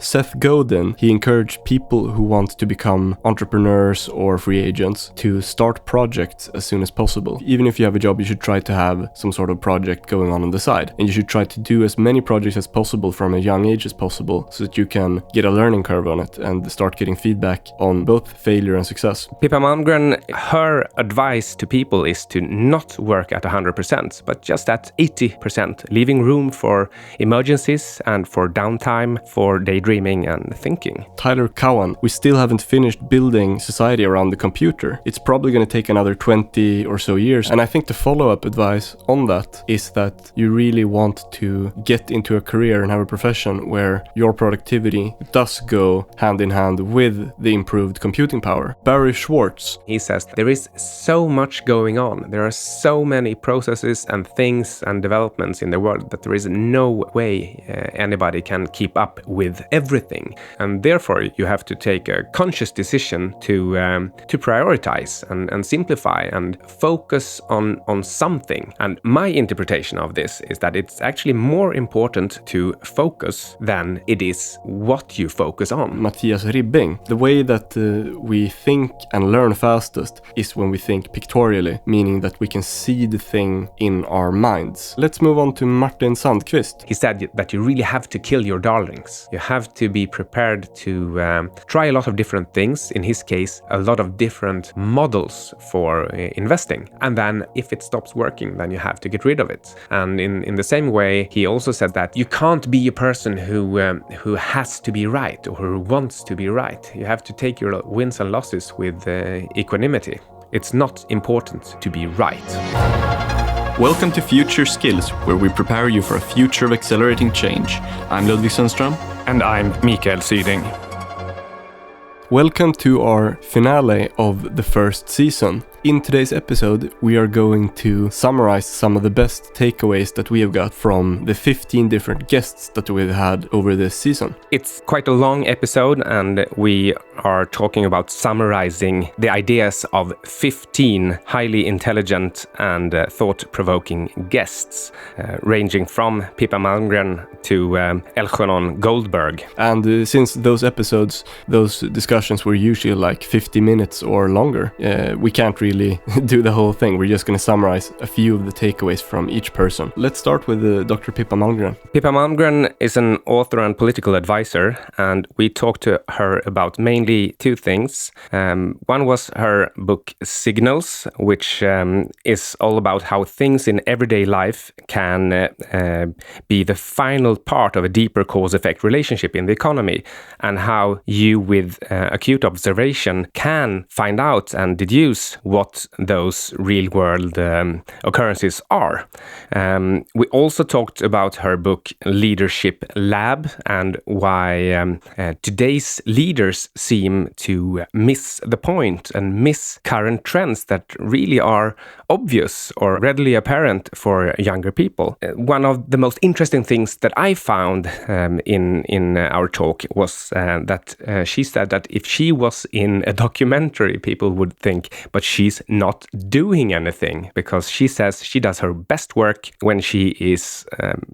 Seth Godin, he encouraged people who want to become entrepreneurs or free agents to start projects as soon as possible. Even if you have a job, you should try to have some sort of project going on the side. And you should try to do as many projects as possible from a young age as possible so that you can get a learning curve on it and start getting feedback on both failure and success. Pippa Malmgren, her advice to people is to not work at 100%, but just at 80%, leaving room for emergencies and for downtime, for daydreaming and thinking. Tyler Cowan, we still haven't finished building society around the computer. It's probably going to take another 20 or so years. And I think the follow-up advice on that is that you really want to get into a career and have a profession where your productivity does go hand in hand with the improved computing power. Barry Schwartz. He says there is so much going on. There are so many processes and things and developments in the world that there is no way anybody can keep up with everything. And therefore you have to take a conscious decision to prioritize and simplify and focus on something. And my interpretation of this is that it's actually more important to focus than it is what you focus on. Matthias Ribbing. The way that we think and learn fastest is when we think pictorially, meaning that we can see the thing in our minds. Let's move on to Martin Sandqvist. He said that you really have to kill your darlings. You have to be prepared to try a lot of different things. In his case, a lot of different models for investing. And then if it stops working, then you have to get rid of it. And in the same way, he also said that you can't be a person who has to be right or who wants to be right. You have to take your wins and losses with equanimity. It's not important to be right. Welcome to Future Skills, where we prepare you for a future of accelerating change. I'm Ludvig Sunstrom. And I'm Mikael Syding. Welcome to our finale of the first season. In today's episode, we are going to summarize some of the best takeaways that we have got from the 15 different guests that we've had over this season. It's quite a long episode, and we are talking about summarizing the ideas of 15 highly intelligent and thought-provoking guests, ranging from Pippa Malmgren to Elchanan Goldberg. And since those episodes, those discussions were usually like 50 minutes or longer, we can't really do the whole thing. We're just going to summarize a few of the takeaways from each person. Let's start with Dr. Pippa Malmgren. Pippa Malmgren is an author and political advisor, and we talked to her about mainly two things. One was her book Signals, which is all about how things in everyday life can be the final part of a deeper cause-effect relationship in the economy, and how you with acute observation can find out and deduce what those real-world occurrences are. We also talked about her book Leadership Lab and why today's leaders seem to miss the point and miss current trends that really are obvious or readily apparent for younger people. One of the most interesting things that I found in our talk was that she said that if she was in a documentary, people would think, but she's not doing anything, because she says she does her best work when she is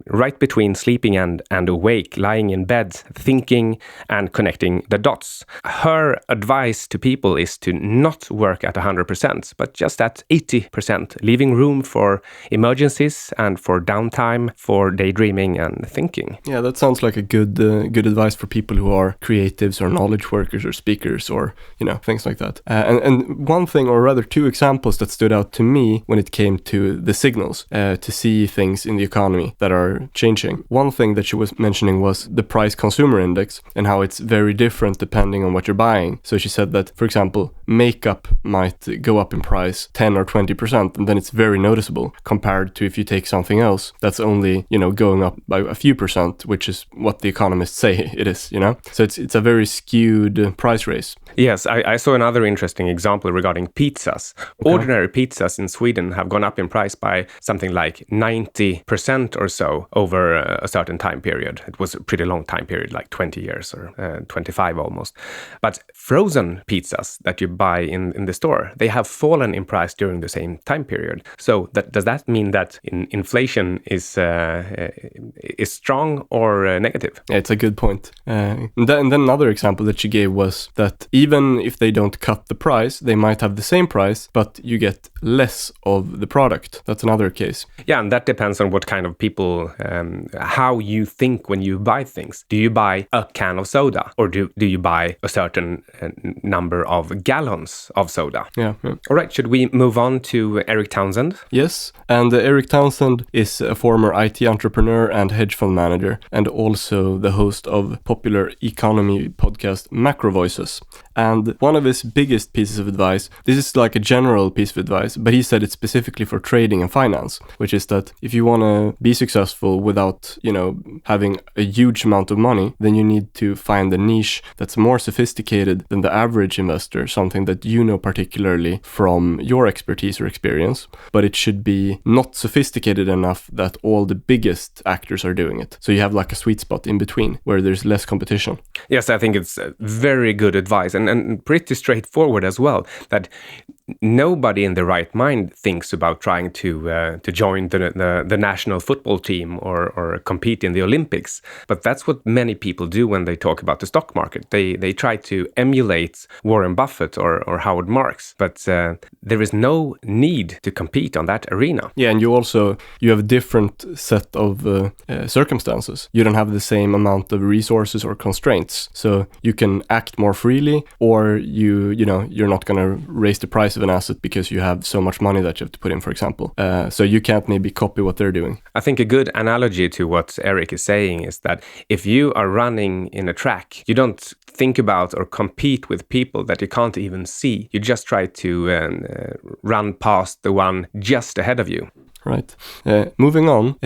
right between sleeping and awake, lying in bed, thinking and connecting the dots. Her advice to people is to not work at 100%, but just at 80%, leaving room for emergencies and for downtime, for daydreaming and thinking. Yeah, that sounds like a good advice for people who are creatives or knowledge workers or speakers or, things like that. And one thing, or rather two examples that stood out to me when it came to the signals, to see things in the economy that are changing. One thing that she was mentioning was the price consumer index and how it's very different depending on what you're buying. So she said that, for example, makeup might go up in price 10 or 20%, and then it's very noticeable compared to if you take something else that's only, going up by a few percent, which is what the economists say it is, So it's a very skewed price race. Yes, I saw another interesting example regarding pizza. pizzas. Ordinary pizzas in Sweden have gone up in price by something like 90% or so over a certain time period. It was a pretty long time period, like 20 years or 25 almost. But frozen pizzas that you buy in the store, they have fallen in price during the same time period. So does that mean that inflation is strong or negative? Yeah, it's a good point. And then another example that she gave was that even if they don't cut the price, they might have the same price, but you get less of the product. That's another case. Yeah, and that depends on what kind of people, how you think when you buy things. Do you buy a can of soda, or do you buy a certain number of gallons of soda? Yeah. All right, should we move on to Eric Townsend? Yes, and Eric Townsend is a former IT entrepreneur and hedge fund manager, and also the host of popular economy podcast Macro Voices. And one of his biggest pieces of advice, this is like a general piece of advice, but he said it specifically for trading and finance, which is that if you want to be successful without, having a huge amount of money, then you need to find a niche that's more sophisticated than the average investor, something that you know particularly from your expertise or experience, but it should be not sophisticated enough that all the biggest actors are doing it. So you have like a sweet spot in between where there's less competition. Yes, I think it's very good advice and pretty straightforward as well, that nobody in the right mind thinks about trying to join the national football team or compete in the Olympics. But that's what many people do when they talk about the stock market. They try to emulate Warren Buffett or Howard Marks, but there is no need to compete on that arena. Yeah, and you have a different set of circumstances. You don't have the same amount of resources or constraints, so you can act more freely, or you're not going to raise the price of an asset because you have so much money that you have to put in, for example. So you can't maybe copy what they're doing. I think a good analogy to what Eric is saying is that if you are running in a track, you don't think about or compete with people that you can't even see. You just try to run past the one just ahead of you. Right. Moving on,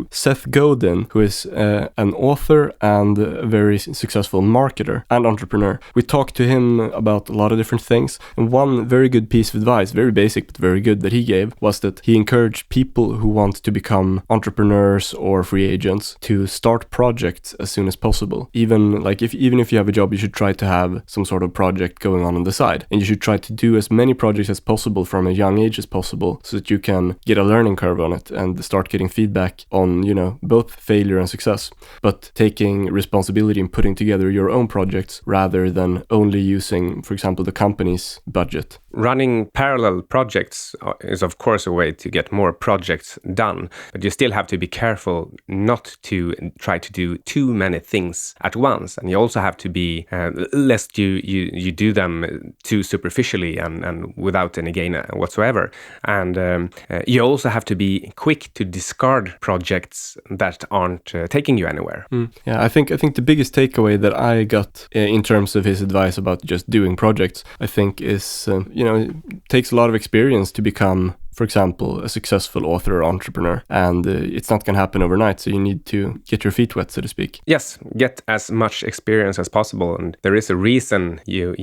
Seth Godin, who is an author and a very successful marketer and entrepreneur. We talked to him about a lot of different things. And one very good piece of advice, very basic but very good, that he gave was that he encouraged people who want to become entrepreneurs or free agents to start projects as soon as possible. Even if you have a job, you should try to have some sort of project going on the side. And you should try to do as many projects as possible from a young age as possible so that you can get a learning curve on it and start getting feedback on, both failure and success, but taking responsibility in putting together your own projects rather than only using, for example, the company's budget. Running parallel projects is, of course, a way to get more projects done, but you still have to be careful not to try to do too many things at once. And you also have to be, lest you do them too superficially and without any gain whatsoever. And you also have to be quick to discard projects that aren't taking you anywhere. Yeah, I think the biggest takeaway that I got in terms of his advice about just doing projects, I think is, it takes a lot of experience to become, for example, a successful author or entrepreneur, and it's not going to happen overnight, so you need to get your feet wet, so to speak. Yes, get as much experience as possible, and there is a reason you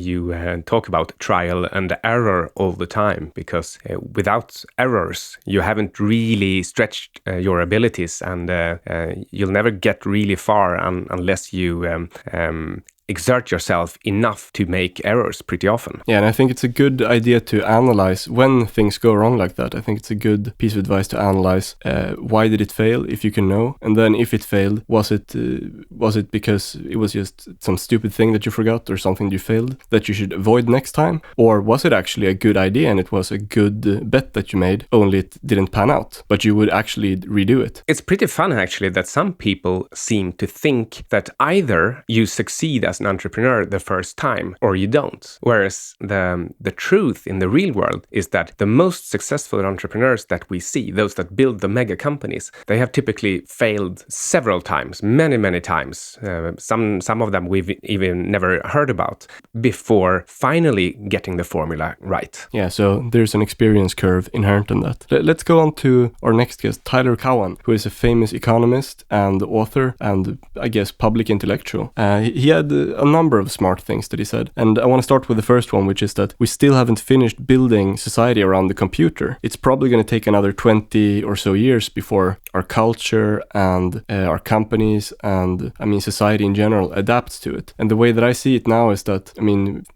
talk about trial and error all the time, because without errors, you haven't really stretched your abilities, and you'll never get really far unless you exert yourself enough to make errors pretty often. Yeah, and I think it's a good idea to analyze when things go wrong like that. I think it's a good piece of advice to analyze why did it fail, if you can know, and then if it failed, was it because it was just some stupid thing that you forgot or something you failed that you should avoid next time, or was it actually a good idea and it was a good bet that you made, only it didn't pan out, but you would actually redo it. It's pretty fun actually that some people seem to think that either you succeed as an entrepreneur the first time or you don't. Whereas the truth in the real world is that the most successful entrepreneurs that we see, those that build the mega companies, they have typically failed several times, many times. Some of them we've even never heard about before finally getting the formula right. Yeah, so there's an experience curve inherent in that. Let's go on to our next guest, Tyler Cowen, who is a famous economist and author and, I guess, public intellectual. He had a number of smart things that he said. And I want to start with the first one, which is that we still haven't finished building society around the computer. It's probably going to take another 20 or so years before our culture and our companies and, society in general adapts to it. And the way that I see it now is that,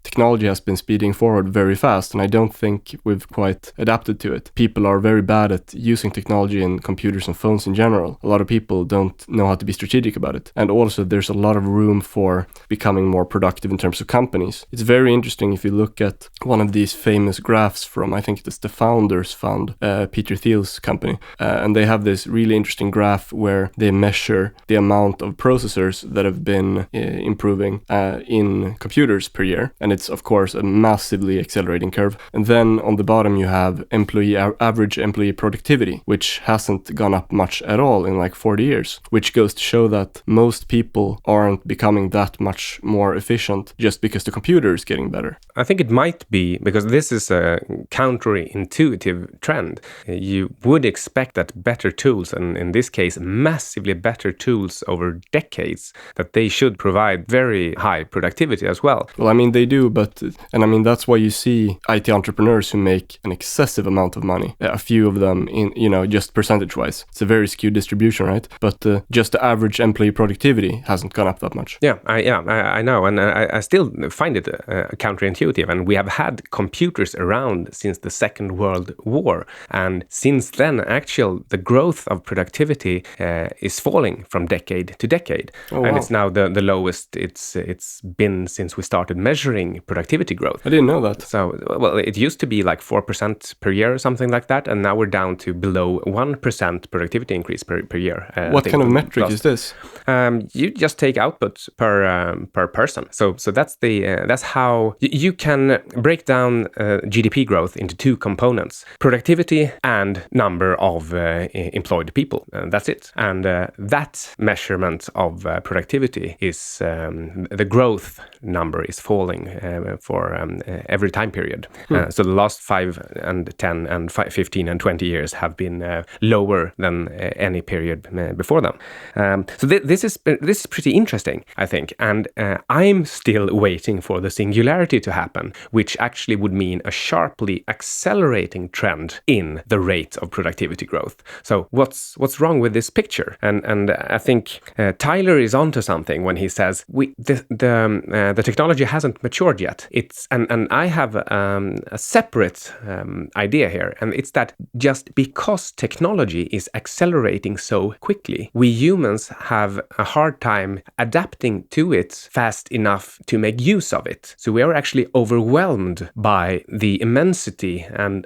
technology has been speeding forward very fast, and I don't think we've quite adapted to it. People are very bad at using technology and computers and phones in general. A lot of people don't know how to be strategic about it. And also there's a lot of room for becoming more productive in terms of companies. It's very interesting if you look at one of these famous graphs from, I think it's the Founders Fund, Peter Thiel's company. And they have this really interesting graph where they measure the amount of processors that have been improving in computers per year. And it's, of course, a massively accelerating curve. And then on the bottom, you have average employee productivity, which hasn't gone up much at all in like 40 years, which goes to show that most people aren't becoming that much more efficient just because the computer is getting better. I think it might be because this is a counterintuitive trend. You would expect that better tools, and in this case, massively better tools over decades, that they should provide very high productivity as well. Well, they do, that's why you see IT entrepreneurs who make an excessive amount of money. A few of them in, just percentage-wise. It's a very skewed distribution, right? But just the average employee productivity hasn't gone up that much. Yeah, I know, and I still find it counterintuitive. And we have had computers around since the Second World War, and since then, the growth of productivity is falling from decade to decade, and it's now the lowest it's been since we started measuring productivity growth. I didn't know that. So, well, it used to be like 4% per year or something like that, and now we're down to below 1% productivity increase per year. What kind of metric is this? You just take output per person. So that's how you can break down GDP growth into two components: productivity and number of employed people. That's it. And that measurement of productivity is the growth number is falling for every time period. So the last 5 and 10 and 15 and 20 years have been lower than any period before them. So this is pretty interesting, I think. And I'm still waiting for the singularity to happen, which actually would mean a sharply accelerating trend in the rate of productivity growth. So what's wrong with this picture? And I think Tyler is onto something when he says the technology hasn't matured yet. And I have a separate idea here, and it's that just because technology is accelerating so quickly, we humans have a hard time adapting to it fast enough to make use of it. So we are actually overwhelmed by the immensity and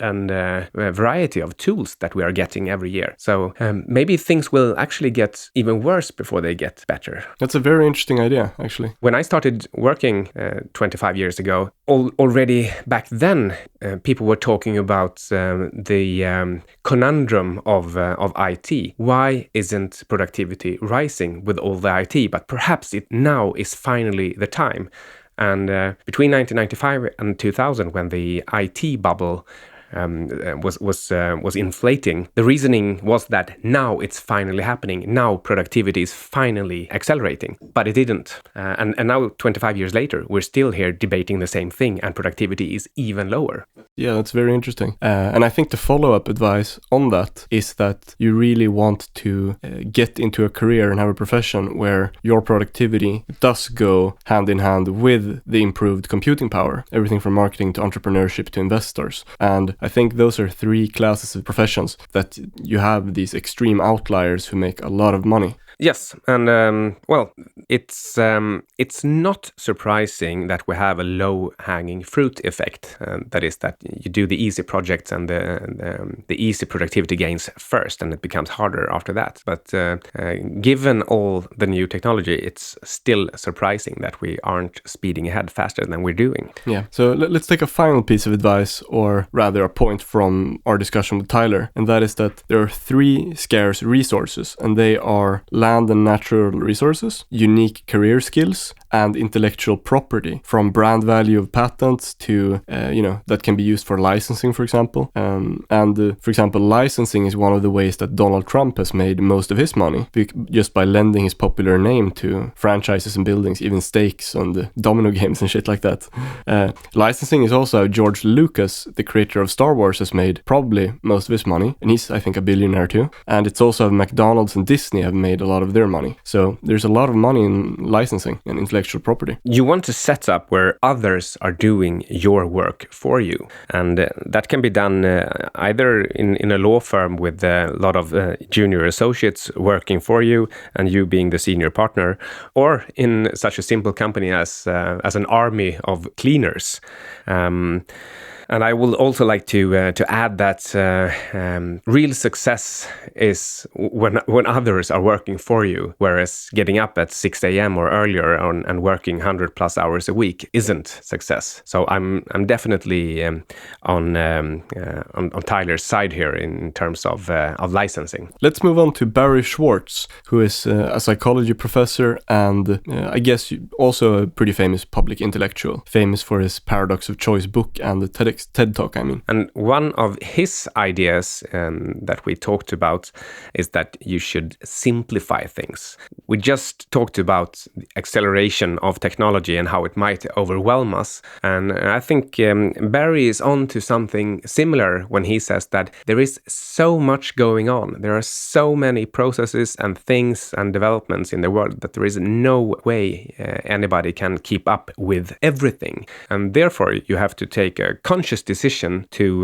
variety of tools that we are getting every year. So maybe things will actually get even worse before they get better. That's a very interesting idea, actually. When I started working 25 years ago, already back then, people were talking about the conundrum of IT. Why isn't productivity rising with all the IT? But perhaps it now is finally the time. And between 1995 and 2000, when the IT bubble was inflating, the reasoning was that now it's finally happening. Now productivity is finally accelerating, but it didn't. And now 25 years later, we're still here debating the same thing, and productivity is even lower. Yeah, that's very interesting. And I think the follow-up advice on that is that you really want to get into a career and have a profession where your productivity does go hand in hand with the improved computing power, everything from marketing to entrepreneurship to investors. And I think those are 3 classes of professions that you have these extreme outliers who make a lot of money. Yes, and it's not surprising that we have a low-hanging fruit effect. That is, that you do the easy projects and the easy productivity gains first, and it becomes harder after that. But given all the new technology, it's still surprising that we aren't speeding ahead faster than we're doing. Yeah. So let's take a final piece of advice, or rather a point from our discussion with Tyler, and that is that there are 3 scarce resources, and they are land and natural resources, unique career skills, and intellectual property, from brand value of patents to, that can be used for licensing, for example. For example, licensing is one of the ways that Donald Trump has made most of his money, just by lending his popular name to franchises and buildings, even stakes on the domino games and shit like that. Licensing is also how George Lucas, the creator of Star Wars, has made probably most of his money, and he's, I think, a billionaire too. And it's also how McDonald's and Disney have made a lot of their money. So there's a lot of money in licensing and intellectual property. You want to set up where others are doing your work for you. And that can be done either in a law firm with a lot of junior associates working for you and you being the senior partner, or in such a simple company as an army of cleaners. And I would also like to add that real success is when others are working for you, whereas getting up at 6 a.m. or earlier and working 100+ hours a week isn't success. So I'm definitely on Tyler's side here in terms of licensing. Let's move on to Barry Schwartz, who is a psychology professor and I guess also a pretty famous public intellectual, famous for his Paradox of Choice book and the TED Talk, I mean. And one of his ideas that we talked about is that you should simplify things. We just talked about the acceleration of technology and how it might overwhelm us. And I think Barry is on to something similar when he says that there is so much going on. There are so many processes and things and developments in the world that there is no way anybody can keep up with everything. And therefore, you have to take a conscious decision to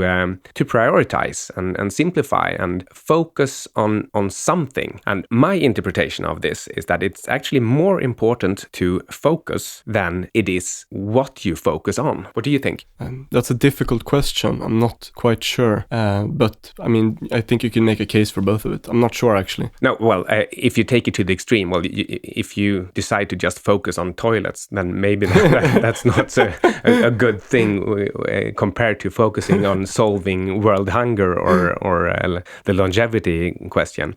prioritize and simplify and focus on something. And my interpretation of this is that it's actually more important to focus than it is what you focus on. What do you think? That's a difficult question. I'm not quite sure. But I mean, I think you can make a case for both of it. I'm not sure, actually. No, well, if you take it to the extreme, well, if you decide to just focus on toilets, then maybe that's not a good thing compared to focusing on solving world hunger or the longevity question.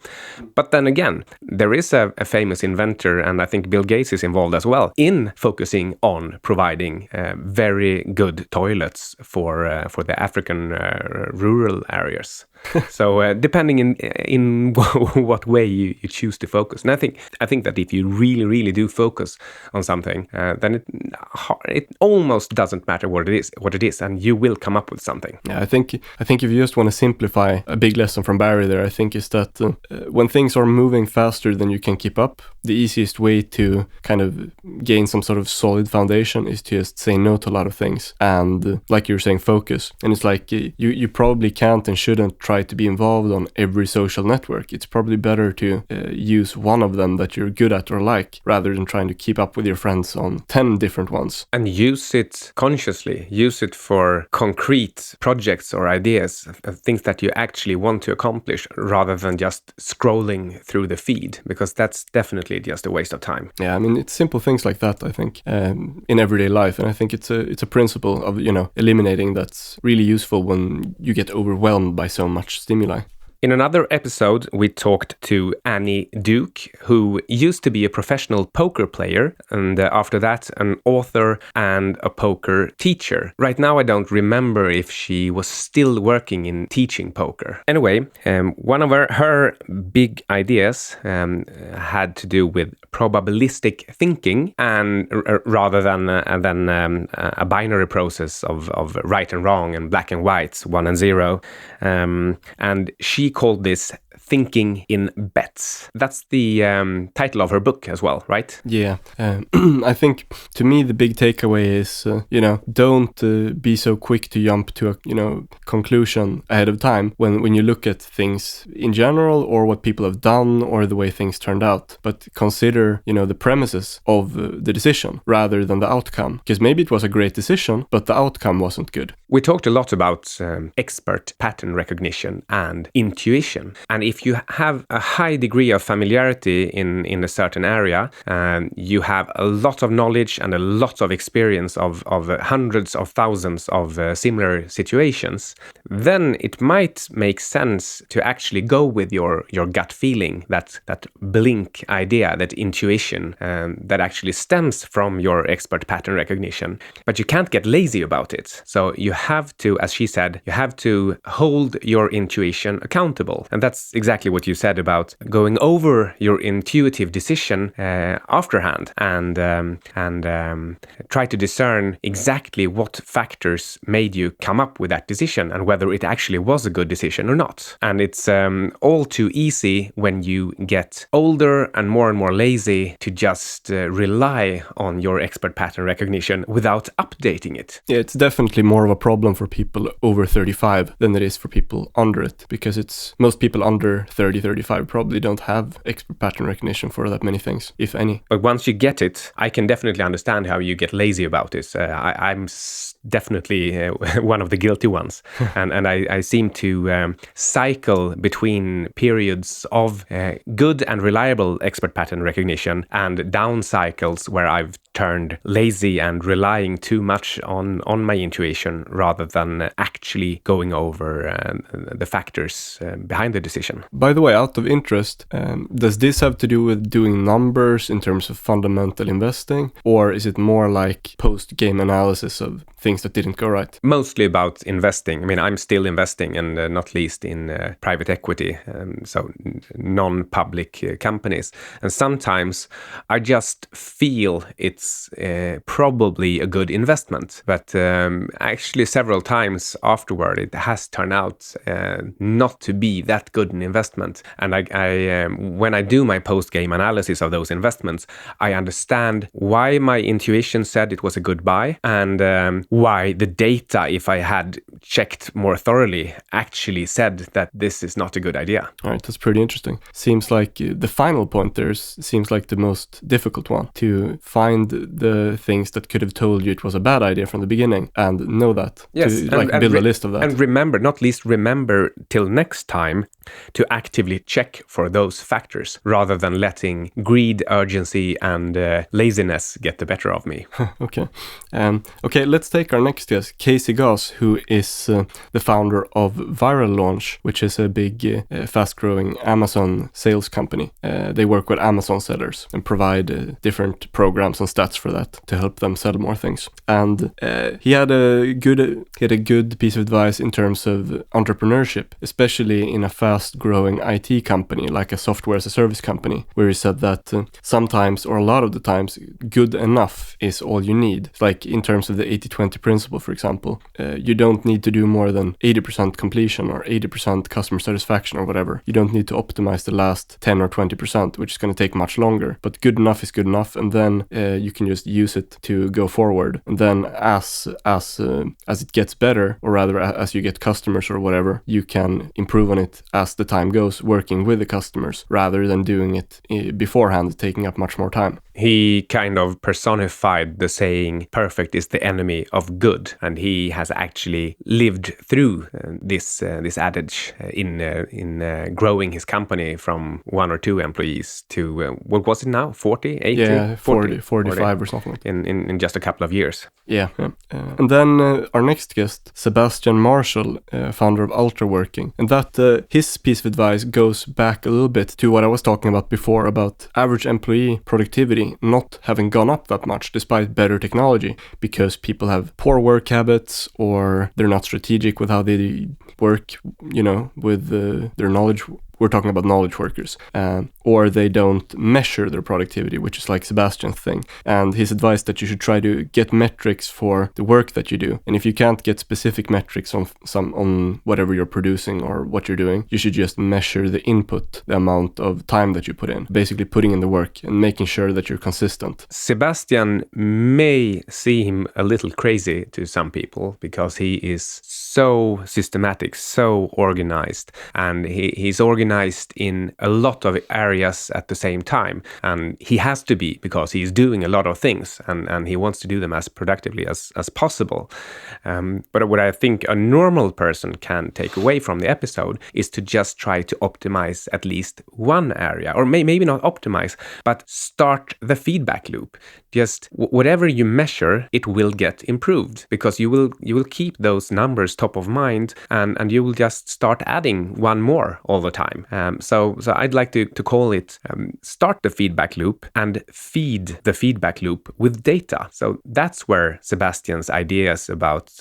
But then again, there is a famous inventor, and I think Bill Gates is involved as well, in focusing on providing very good toilets for the African rural areas. So depending in what way you choose to focus. And I think that if you really do focus on something, then it almost doesn't matter what it is, and you will come up with something. Yeah, I think if you just want to simplify, a big lesson from Barry there, I think, is that when things are moving faster than you can keep up, the easiest way to kind of gain some sort of solid foundation is to just say no to a lot of things and, like you were saying, focus. And it's like you probably can't and shouldn't try to be involved on every social network. It's probably better to use one of them that you're good at or like, rather than trying to keep up with your friends on 10 different ones. And use it consciously. Use it for concrete projects or ideas, things that you actually want to accomplish, rather than just scrolling through the feed, because that's definitely just a waste of time. Yeah, I mean, it's simple things like that, I think, in everyday life. And I think it's a principle of, eliminating that's really useful when you get overwhelmed by so much stimuli. In another episode, we talked to Annie Duke, who used to be a professional poker player, and after that, an author and a poker teacher. Right now, I don't remember if she was still working in teaching poker. Anyway, one of her big ideas had to do with probabilistic thinking, and rather than a binary process of right and wrong and black and white, 1 and 0. And she called this thinking in bets. That's the title of her book as well, right? Yeah. I think, to me, the big takeaway is, don't be so quick to jump to a, conclusion ahead of time when you look at things in general, or what people have done, or the way things turned out. But consider, the premises of the decision rather than the outcome. Because maybe it was a great decision, but the outcome wasn't good. We talked a lot about expert pattern recognition and intuition. And if you have a high degree of familiarity in a certain area, you have a lot of knowledge and a lot of experience of hundreds of thousands of similar situations, then it might make sense to actually go with your gut feeling, that blink idea, that intuition that actually stems from your expert pattern recognition. But you can't get lazy about it. So you have to, as she said, you have to hold your intuition accountable. And that's exactly what you said about going over your intuitive decision afterhand and try to discern exactly what factors made you come up with that decision and whether it actually was a good decision or not. And it's all too easy when you get older and more lazy to just rely on your expert pattern recognition without updating it. Yeah, it's definitely more of a problem for people over 35 than it is for people under it, because it's most people under 30, 35 probably don't have expert pattern recognition for that many things, if any. But once you get it, I can definitely understand how you get lazy about it. I'm definitely one of the guilty ones. and I seem to cycle between periods of good and reliable expert pattern recognition and down cycles where I've turned lazy and relying too much on my intuition rather than actually going over the factors behind the decision. By the way, out of interest, does this have to do with doing numbers in terms of fundamental investing, or is it more like post-game analysis of things that didn't go right? Mostly about investing. I mean, I'm still investing, and not least in private equity, so non-public companies. And sometimes I just feel it's probably a good investment. But actually several times afterward, it has turned out not to be that good an investment. And I when I do my post-game analysis of those investments, I understand why my intuition said it was a good buy, and why the data, if I had checked more thoroughly, actually said that this is not a good idea. All right, that's pretty interesting. Seems like the final point there seems like the most difficult one, to find the things that could have told you it was a bad idea from the beginning and know that. Yes, to build a list of that. And remember, not least remember till next time to actively check for those factors rather than letting greed, urgency, and laziness get the better of me. Okay. Okay, let's take our next guest, Casey Goss, who is the founder of Viral Launch, which is a big, fast-growing Amazon sales company. They work with Amazon sellers and provide different programs and stats for that to help them sell more things. And he had a good piece of advice in terms of entrepreneurship, especially in a fast-growing IT company like a software as a service company, where he said that sometimes, or a lot of the times, good enough is all you need. Like in terms of the 80-20 principle, for example, you don't need to do more than 80% completion or 80% customer satisfaction or whatever. You don't need to optimize the last 10 or 20%, which is going to take much longer. But good enough is good enough, and then you can just use it to go forward. And then as it gets better, or rather as you get customers or whatever, you can improve on it as the time goes, working with the customers rather than doing it beforehand, taking up much more time. He kind of personified the saying, perfect is the enemy of good. And he has actually lived through this adage in growing his company from 1 or 2 employees to, what was it now, 40, 80? Yeah, 40, 45 or something like that. In just a couple of years. Yeah. And then our next guest, Sebastian Marshall, founder of Ultraworking. And that his piece of advice goes back a little bit to what I was talking about before, about average employee productivity not having gone up that much despite better technology, because people have poor work habits, or they're not strategic with how they work, with their knowledge. We're talking about knowledge workers, or they don't measure their productivity, which is like Sebastian's thing. And his advice that you should try to get metrics for the work that you do. And if you can't get specific metrics on whatever you're producing or what you're doing, you should just measure the input, the amount of time that you put in, basically putting in the work and making sure that you're consistent. Sebastian may seem a little crazy to some people because he is so systematic, so organized, and he's organized in a lot of areas at the same time. And he has to be, because he's doing a lot of things, and he wants to do them as productively as possible. But what I think a normal person can take away from the episode is to just try to optimize at least one area, or maybe not optimize, but start the feedback loop. Just whatever you measure, it will get improved, because you will keep those numbers top of mind, and you will just start adding one more all the time. So I'd like to call it start the feedback loop and feed the feedback loop with data. So that's where Sebastian's ideas about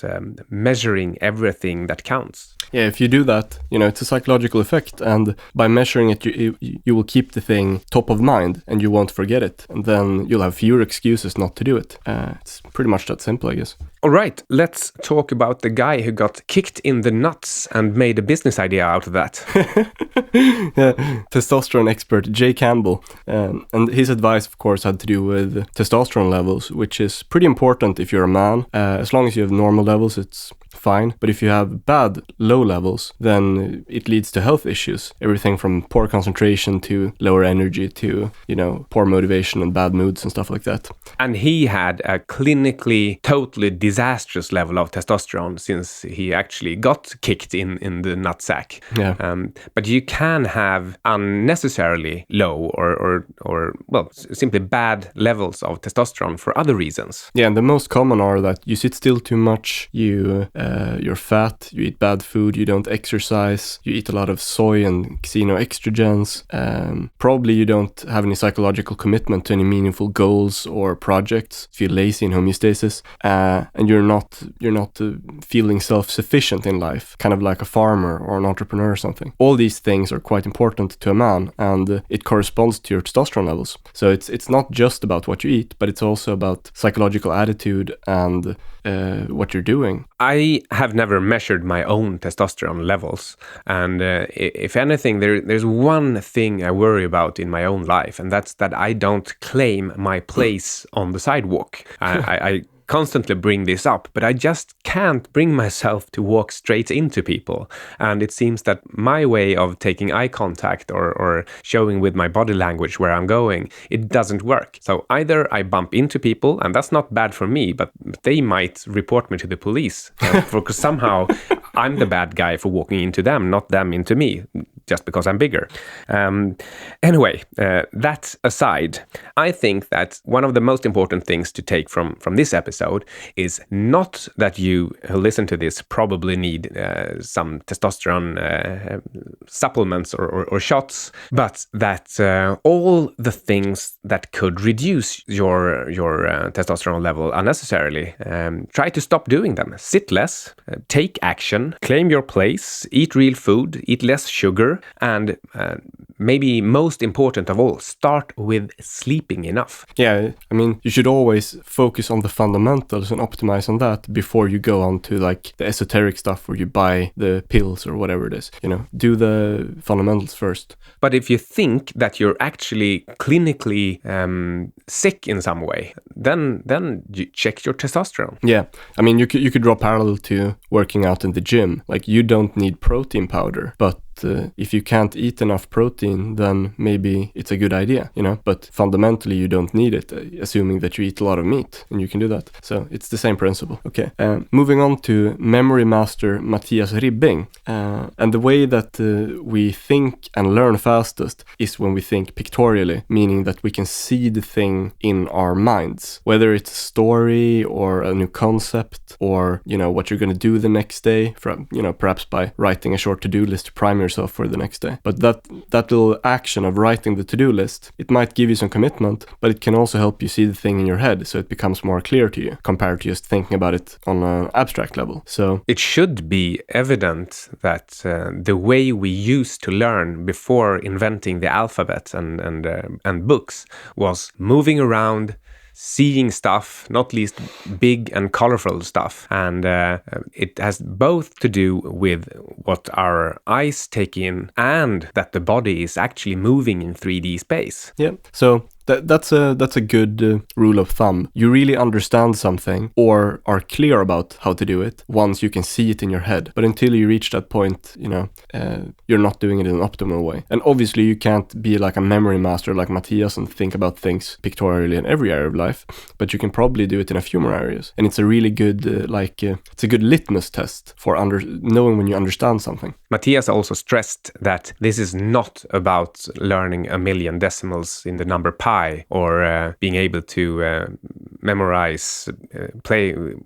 measuring everything that counts. Yeah, if you do that, it's a psychological effect, and by measuring it, you will keep the thing top of mind, and you won't forget it, and then you'll have fewer excuses not to do it. It's pretty much that simple, I guess. All right, let's talk about the guy who got kicked in the nuts and made a business idea out of that. Yeah, testosterone expert Jay Campbell. And his advice, of course, had to do with testosterone levels, which is pretty important if you're a man. As long as you have normal levels, it's fine. But if you have bad, low levels, then it leads to health issues. Everything from poor concentration to lower energy to, poor motivation and bad moods and stuff like that. And he had a clinically totally disastrous level of testosterone since he actually got kicked in the nutsack. Yeah. But you can have unnecessarily low or simply bad levels of testosterone for other reasons. Yeah, and the most common are that you sit still too much, you're fat, you eat bad food, you don't exercise, you eat a lot of soy and xenoestrogens. Probably you don't have any psychological commitment to any meaningful goals or projects, feel lazy in homeostasis, and you're not feeling self-sufficient in life, kind of like a farmer or an entrepreneur or something. All these things are quite important to a man, and it corresponds to your testosterone levels. So it's not just about what you eat, but it's also about psychological attitude and what you're doing. I have never measured my own testosterone levels, and if anything, there's one thing I worry about in my own life, and that's that I don't claim my place on the sidewalk. I constantly bring this up, but I just can't bring myself to walk straight into people. And it seems that my way of taking eye contact or showing with my body language where I'm going, it doesn't work. So either I bump into people, and that's not bad for me, but they might report me to the police because somehow I'm the bad guy for walking into them, not them into me, just because I'm bigger. Anyway, that aside, I think that one of the most important things to take from this episode is not that you who listen to this probably need some testosterone supplements or shots, but that all the things that could reduce your testosterone level unnecessarily, try to stop doing them. Sit less, take action, claim your place, eat real food, eat less sugar, and maybe most important of all, start with sleeping enough. Yeah, I mean, you should always focus on the fundamentals and optimize on that before you go on to like the esoteric stuff where you buy the pills or whatever it is. Do the fundamentals first. But if you think that you're actually clinically sick in some way, then you check your testosterone. Yeah, I mean, you could draw parallel to working out in the gym. Like, you don't need protein powder, but if you can't eat enough protein, then maybe it's a good idea, but fundamentally you don't need it, assuming that you eat a lot of meat, and you can do that. So it's the same principle. Okay, moving on to memory master Matthias Ribbing, and the way that we think and learn fastest is when we think pictorially, meaning that we can see the thing in our minds, whether it's a story or a new concept or what you're going to do the next day, from perhaps by writing a short to-do list to prime yourself for the next day. But that little action of writing the to-do list, it might give you some commitment, but it can also help you see the thing in your head, so it becomes more clear to you compared to just thinking about it on an abstract level. So it should be evident that the way we used to learn before inventing the alphabet and books was moving around, seeing stuff, not least big and colorful stuff. And it has both to do with what our eyes take in and that the body is actually moving in 3D space. Yeah. So That's a good rule of thumb. You really understand something or are clear about how to do it once you can see it in your head. But until you reach that point, you're not doing it in an optimal way. And obviously you can't be like a memory master like Matthias and think about things pictorially in every area of life, but you can probably do it in a few more areas. And it's a really good, it's a good litmus test for knowing when you understand something. Matthias also stressed that this is not about learning a million decimals in the number pi or being able to memorize,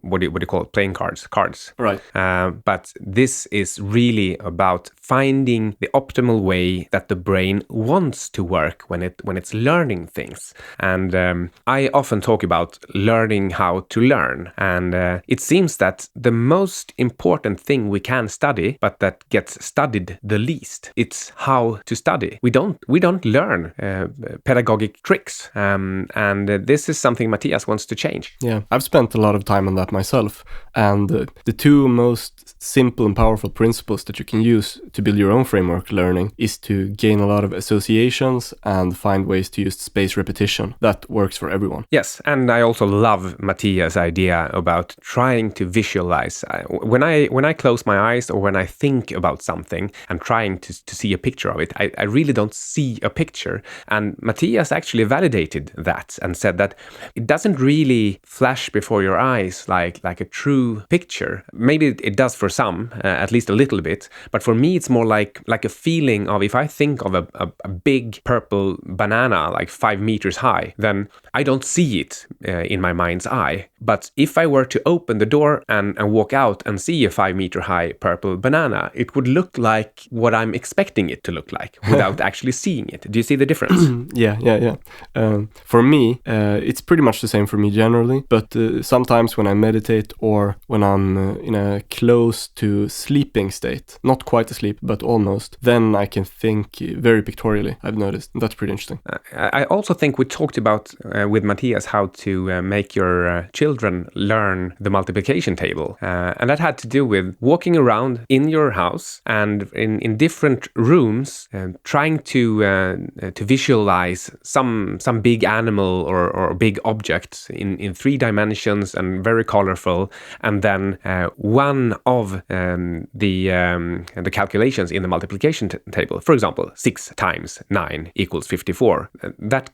what do you call it? Playing cards. Right. But this is really about finding the optimal way that the brain wants to work when it's learning things. And I often talk about learning how to learn. And it seems that the most important thing we can study, but that gets studied the least, it's how to study. We don't learn pedagogic tricks. And this is something Matthias wants to change. Yeah, I've spent a lot of time on that myself. And the two most simple and powerful principles that you can use to build your own framework learning is to gain a lot of associations and find ways to use space repetition. That works for everyone. Yes, and I also love Matthias' idea about trying to visualize. When I close my eyes or when I think about something, I'm trying to see a picture of it. I really don't see a picture. And Matthias actually validated that and said that it doesn't really flash before your eyes like a true picture. Maybe it does for some, at least a little bit. But for me, it's more like a feeling of if I think of a big purple banana, like 5 meters high, then I don't see it in my mind's eye. But if I were to open the door and walk out and see a 5 meter high purple banana, it would look like what I'm expecting it to look like without actually seeing it. Do you see the difference? Yeah. For me, it's pretty much the same for me generally, but sometimes when I meditate or when I'm in a close to sleeping state, not quite asleep, but almost, then I can think very pictorially, I've noticed. That's pretty interesting. I also think we talked about with Matthias how to make your children learn the multiplication table. And that had to do with walking around in your house and in different rooms, trying to visualize some big animal or big object in 3 dimensions and very colorful, and then one of the calculations in the multiplication table, for example, 6 times 9 equals 54. That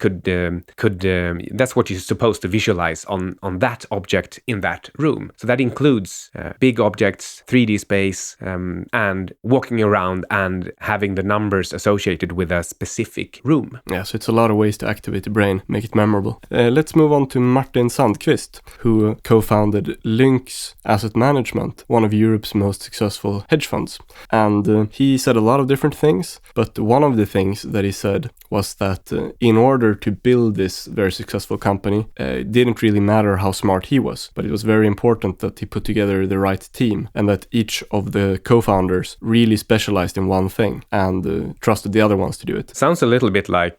that's what you're supposed to visualize on that object in that room. So that includes big objects, 3D space, and walking around and having the numbers associated with a specific room. Yeah, so it's a lot of ways to activate the brain, make it memorable. Let's move on to Martin Sandqvist, who co-founded Lynx Asset Management, one of Europe's most successful hedge funds. And he said a lot of different things, but one of the things that he said was that in order to build this very successful company, it didn't really matter how smart he was, but it was very important that he put together the right team and that each of the co-founders really specialized in one thing and trusted the other ones to do it. Sounds a little bit like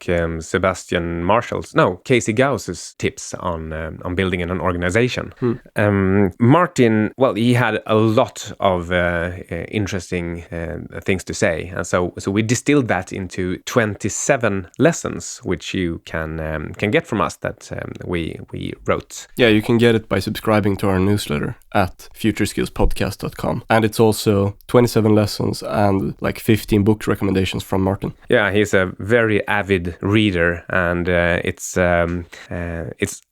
Casey Gauss's tips on building an organization. Martin, well, he had a lot of interesting things to say, and so we distilled that into 27 lessons, which you can get from us that we wrote. Yeah, you can get it by subscribing to our newsletter at futureskillspodcast.com, and it's also 27 lessons and like 15 book recommendations from Martin. Yeah, he's a very avid reader, and it's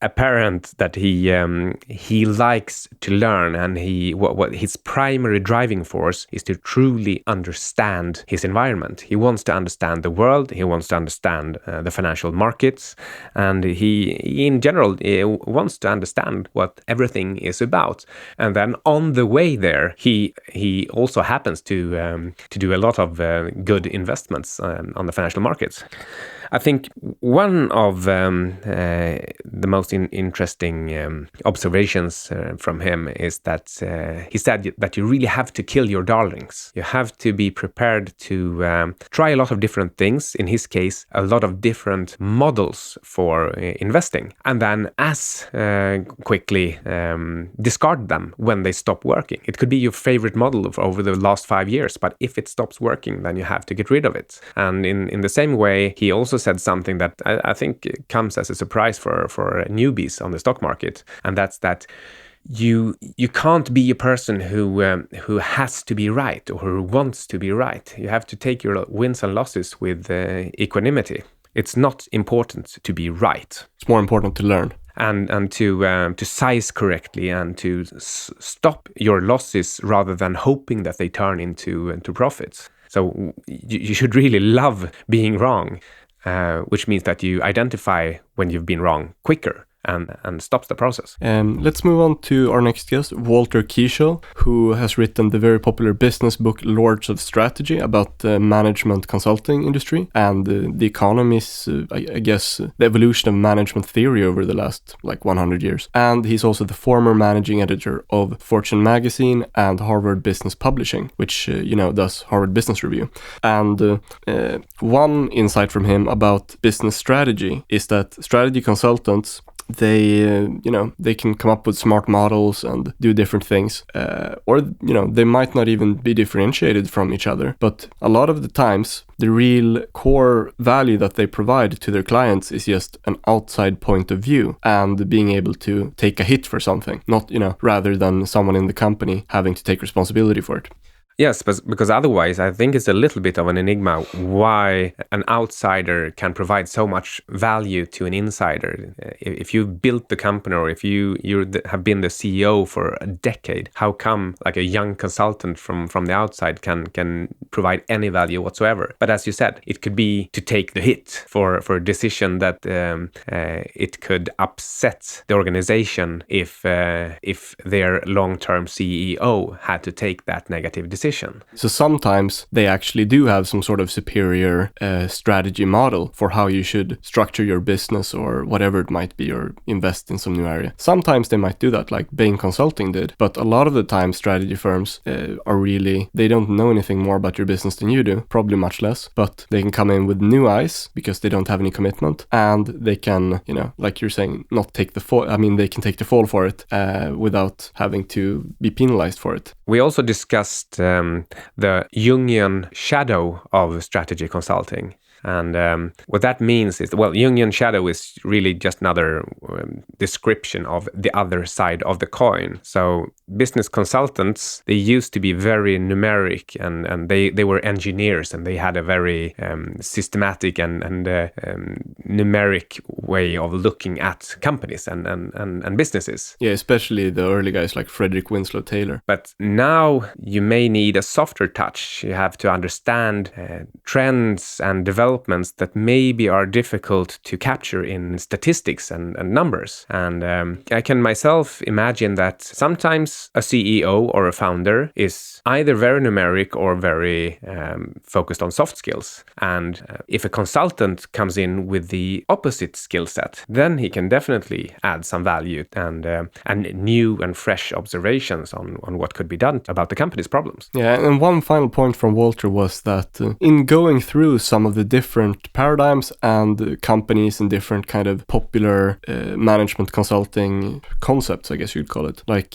apparent that he likes to learn, and what his primary driving force is to truly understand his environment. He wants to understand the world. He wants to understand the financial markets, and he in general wants to understand what everything is about. And then on the way there, he also happens to do a lot of good investments on the financial markets. I think one of the most interesting observations from him is that he said that you really have to kill your darlings. You have to be prepared to try a lot of different things, in his case, a lot of different models for investing, and then as quickly discard them when they stop working. It could be your favorite model over the last 5 years, but if it stops working, then you have to get rid of it. And in the same way, he also said something that I think comes as a surprise for newbies on the stock market, and that's that you can't be a person who has to be right or who wants to be right. You have to take your wins and losses with equanimity. It's not important to be right. It's more important to learn. And to size correctly and to stop your losses rather than hoping that they turn into profits. So you should really love being wrong, which means that you identify when you've been wrong quicker and stops the process. Let's move on to our next guest, Walter Kiesel, who has written the very popular business book Lords of Strategy about the management consulting industry and the economy's, I guess, the evolution of management theory over the last 100 years. And he's also the former managing editor of Fortune magazine and Harvard Business Publishing, which, does Harvard Business Review. And one insight from him about business strategy is that strategy consultants, they can come up with smart models and do different things, or they might not even be differentiated from each other, but a lot of the times the real core value that they provide to their clients is just an outside point of view and being able to take a hit for something, not rather than someone in the company having to take responsibility for it. Yes, because otherwise I think it's a little bit of an enigma why an outsider can provide so much value to an insider. If you've built the company or if you have been the CEO for a decade, how come a young consultant from the outside can provide any value whatsoever? But as you said, it could be to take the hit for a decision that it could upset the organization if their long-term CEO had to take that negative decision. So sometimes they actually do have some sort of superior strategy model for how you should structure your business or whatever it might be, or invest in some new area. Sometimes they might do that, like Bain Consulting did, but a lot of the time strategy firms they don't know anything more about your business than you do, probably much less, but they can come in with new eyes because they don't have any commitment, and they can, like you're saying, not take the fall. I mean, they can take the fall for it without having to be penalized for it. We also discussed the Jungian shadow of strategy consulting. And what that means is, Jungian shadow is really just another description of the other side of the coin. So business consultants, they used to be very numeric and they were engineers and they had a very systematic and numeric way of looking at companies and businesses. Yeah, especially the early guys like Frederick Winslow Taylor. But now you may need a softer touch. You have to understand trends and developments that maybe are difficult to capture in statistics and numbers. And I can myself imagine that sometimes a CEO or a founder is either very numeric or very focused on soft skills. And if a consultant comes in with the opposite skill set, then he can definitely add some value and new and fresh observations on what could be done about the company's problems. Yeah, and one final point from Walter was that in going through some of the different paradigms and companies and different kind of popular management consulting concepts, I guess you'd call it, like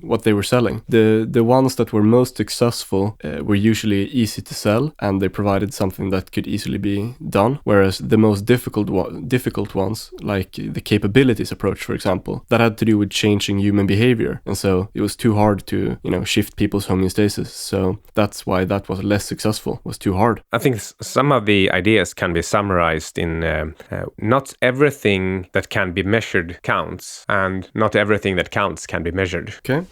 what they were selling. The ones that were most successful were usually easy to sell, and they provided something that could easily be done, whereas the most difficult ones, like the capabilities approach, for example, that had to do with changing human behavior, and so it was too hard to shift people's homeostasis. So that's why that was less successful, was too hard. I think some of the ideas can be summarized in not everything that can be measured counts, and not everything that counts can be measured. Okay,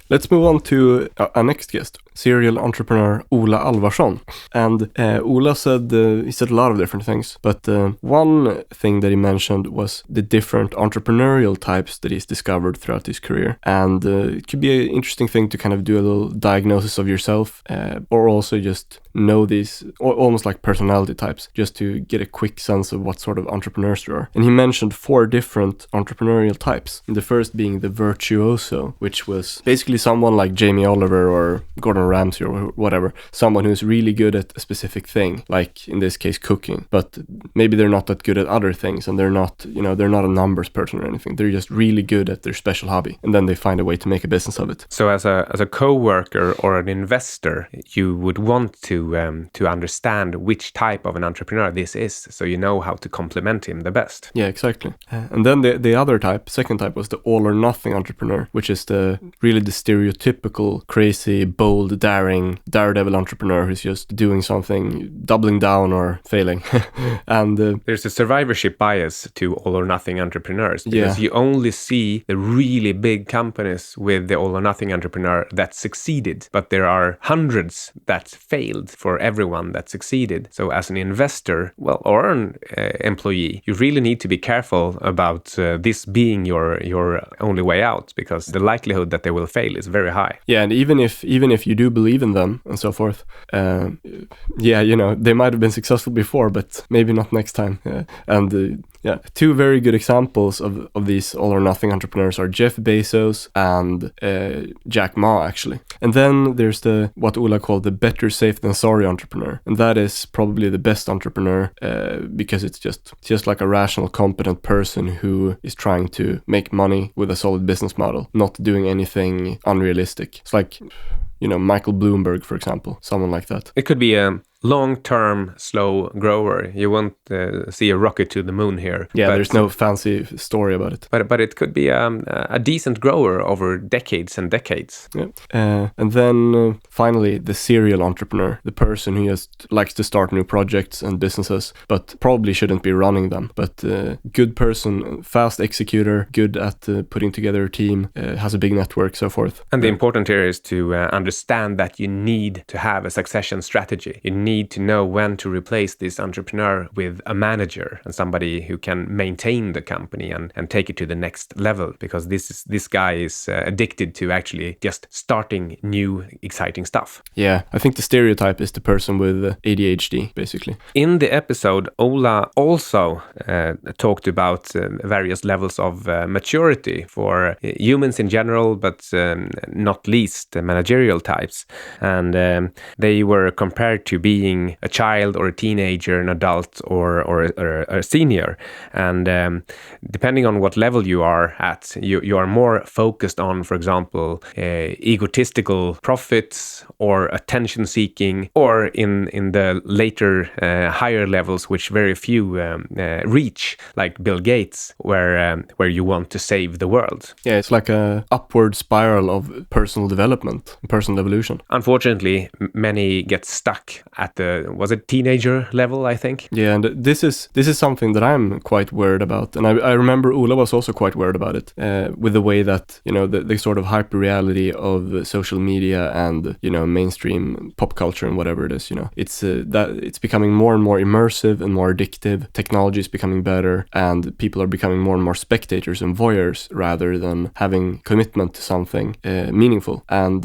let's move on to our next guest, serial entrepreneur Ola Alvarsson. And Ola said he said a lot of different things, but one thing that he mentioned was the different entrepreneurial types that he's discovered throughout his career. And it could be an interesting thing to kind of do a little diagnosis of yourself, or also just know these, almost like personality types, just to get a quick sense of what sort of entrepreneurs you are. And he mentioned 4 different entrepreneurial types. And the first being the virtuoso, which was basically someone like Jamie Oliver or Gordon Ramsay or whatever, someone who's really good at a specific thing, like in this case cooking, but maybe they're not that good at other things, and they're not a numbers person or anything. They're just really good at their special hobby, and then they find a way to make a business of it. So as a co-worker or an investor, you would want to to understand which type of an entrepreneur this is, so you know how to complement him the best. Yeah, exactly. And then the other type, second type, was the all or nothing entrepreneur, which is really the stereotypical crazy, bold, daredevil entrepreneur who's just doing something, doubling down or failing. And there's a survivorship bias to all or nothing entrepreneurs, because you only see the really big companies with the all or nothing entrepreneur that succeeded, but there are hundreds that failed for everyone that succeeded. So as an investor, or an employee, you really need to be careful about this being your only way out, because the likelihood that they will fail is very high. Yeah, and even if you do believe in them and so forth, they might have been successful before, but maybe not next time. And two very good examples of these all or nothing entrepreneurs are Jeff Bezos and Jack Ma, actually. And then there's what Ola called the better safe than sorry entrepreneur, and that is probably the best entrepreneur because it's just like a rational, competent person who is trying to make money with a solid business model, not doing anything unrealistic. It's like, Michael Bloomberg, for example, someone like that. It could be a long-term slow grower. You won't see a rocket to the moon here. Yeah, there's no fancy story about it. But it could be a decent grower over decades and decades. Yeah. And then finally, the serial entrepreneur, the person who just likes to start new projects and businesses, but probably shouldn't be running them. But good person, fast executor, good at putting together a team, has a big network, so forth. And the important here is to understand that you need to have a succession strategy. You need to know when to replace this entrepreneur with a manager and somebody who can maintain the company and take it to the next level, because this guy is addicted to actually just starting new exciting stuff. Yeah, I think the stereotype is the person with ADHD, basically. In the episode, Ola also talked about various levels of maturity for humans in general, but not least managerial types. And they were compared to being a child or a teenager, an adult or a senior. And depending on what level you are at, you are more focused on, for example, egotistical profits or attention seeking, or in the later higher levels, which very few reach, like Bill Gates, where you want to save the world. Yeah, it's like a upward spiral of personal development, personal evolution. Unfortunately, many get stuck at was it teenager level, I think? Yeah, and this is something that I'm quite worried about, and I remember Ola was also quite worried about it, with the way that the sort of hyper reality of social media and mainstream pop culture and whatever it is. It's becoming more and more immersive and more addictive. Technology is becoming better, and people are becoming more and more spectators and voyeurs rather than having commitment to something meaningful. And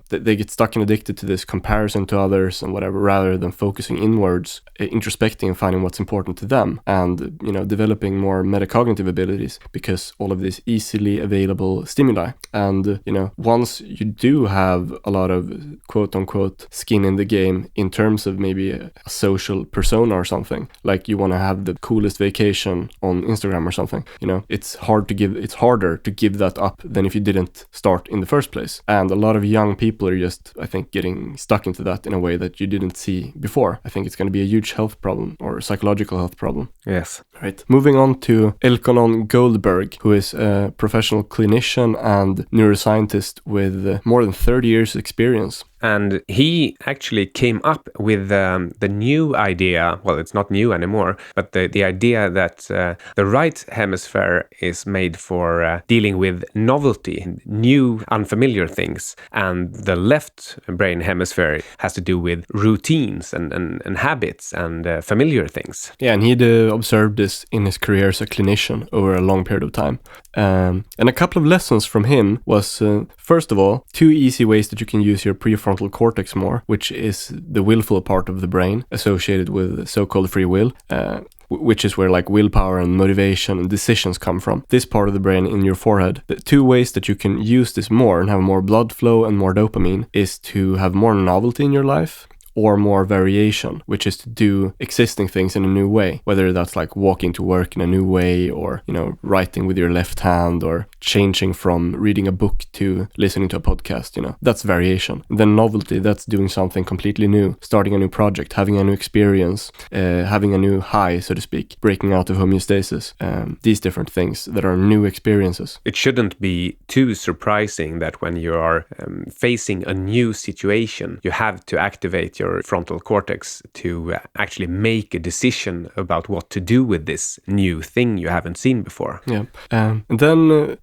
they get stuck and addicted to this comparison to others and whatever, rather than focusing inwards, introspecting and finding what's important to them, and developing more metacognitive abilities, because all of these easily available stimuli. And once you do have a lot of quote unquote skin in the game in terms of maybe a social persona or something, like you want to have the coolest vacation on Instagram or something, it's harder to give that up than if you didn't start in the first place. And a lot of young people are just, I think, getting stuck into that in a way that you didn't see before. I think it's going to be a huge health problem, or psychological health problem. Yes. Right. Moving on to Elkonon Goldberg, who is a professional clinician and neuroscientist with more than 30 years experience. And he actually came up with the new idea, well, it's not new anymore, but the idea that the right hemisphere is made for dealing with novelty, new, unfamiliar things, and the left brain hemisphere has to do with routines and habits and familiar things. Yeah, and he'd observed this in his career as a clinician over a long period of time. And a couple of lessons from him was, first of all, 2 easy ways that you can use your prefrontal cortex more, which is the willful part of the brain associated with so-called free will, which is where like willpower and motivation and decisions come from. This part of the brain in your forehead. The 2 ways that you can use this more and have more blood flow and more dopamine is to have more novelty in your life, or more variation, which is to do existing things in a new way, whether that's like walking to work in a new way, or, you know, writing with your left hand, or changing from reading a book to listening to a podcast, you know, that's variation. Then novelty, that's doing something completely new, starting a new project, having a new experience, having a new high, so to speak, breaking out of homeostasis, these different things that are new experiences. It shouldn't be too surprising that when you are facing a new situation, you have to activate your frontal cortex to actually make a decision about what to do with this new thing you haven't seen before. Yeah. And then,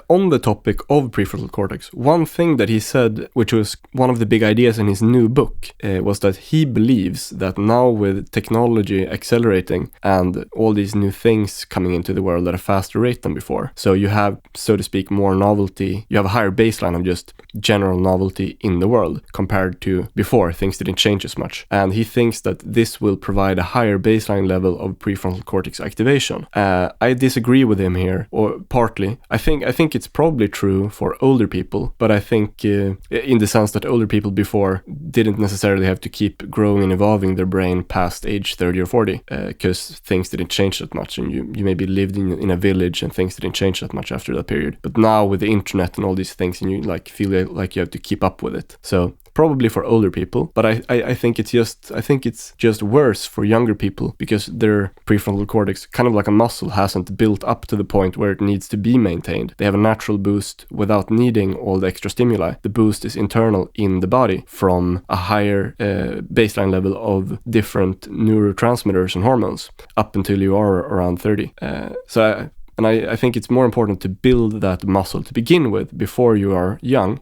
on the topic of prefrontal cortex, one thing that he said, which was one of the big ideas in his new book, was that he believes that now with technology accelerating and all these new things coming into the world at a faster rate than before, so you have, so to speak, more novelty, you have a higher baseline of just general novelty in the world compared to before. Things didn't change as much, and he thinks that this will provide a higher baseline level of prefrontal cortex activation. I disagree with him here, or partly. I think it's probably true for older people, but I think in the sense that older people before didn't necessarily have to keep growing and evolving their brain past age 30 or 40 because things didn't change that much, and you maybe lived in a village and things didn't change that much after that period. But now with the internet and all these things, and you like feel like you have to keep up with it. So probably for older people, but I think it's just worse for younger people because their prefrontal cortex, kind of like a muscle, hasn't built up to the point where it needs to be maintained. They have a natural boost without needing all the extra stimuli. The boost is internal in the body from a higher baseline level of different neurotransmitters and hormones up until you are around 30. I think it's more important to build that muscle to begin with before you are young,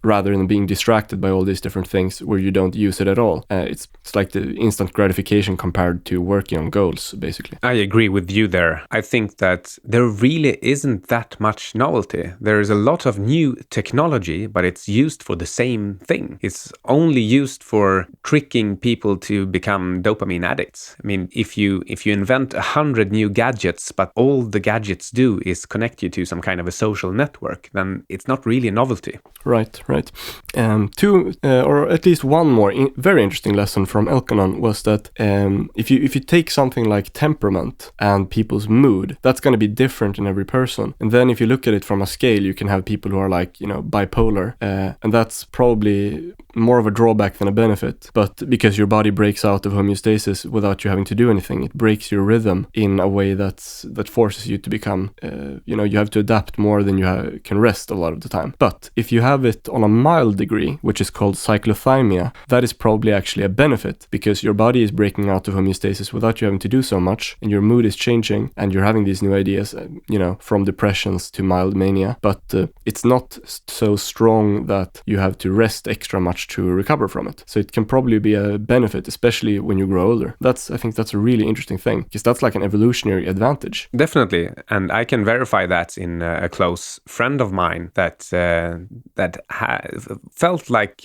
rather than being distracted by all these different things where you don't use it at all. It's like the instant gratification compared to working on goals, basically. I agree with you there. I think that there really isn't that much novelty. There is a lot of new technology, but it's used for the same thing. It's only used for tricking people to become dopamine addicts. I mean, if you invent 100 new gadgets, but all the gadgets do is connect you to some kind of a social network, then it's not really a novelty. Right. Two, or at least one more very interesting lesson from Elkanon was that if you take something like temperament and people's mood, that's going to be different in every person. And then if you look at it from a scale, you can have people who are like, you know, bipolar, and that's probably more of a drawback than a benefit. But because your body breaks out of homeostasis without you having to do anything, it breaks your rhythm in a way that forces you to become, you have to adapt more than you can rest a lot of the time. But if you have it on a mild degree, which is called cyclothymia, that is probably actually a benefit because your body is breaking out of homeostasis without you having to do so much, and your mood is changing, and you're having these new ideas, from depressions to mild mania. But it's not so strong that you have to rest extra much to recover from it. So it can probably be a benefit, especially when you grow older. I think that's a really interesting thing because that's like an evolutionary advantage. Definitely, and I can verify that in a close friend of mine that felt like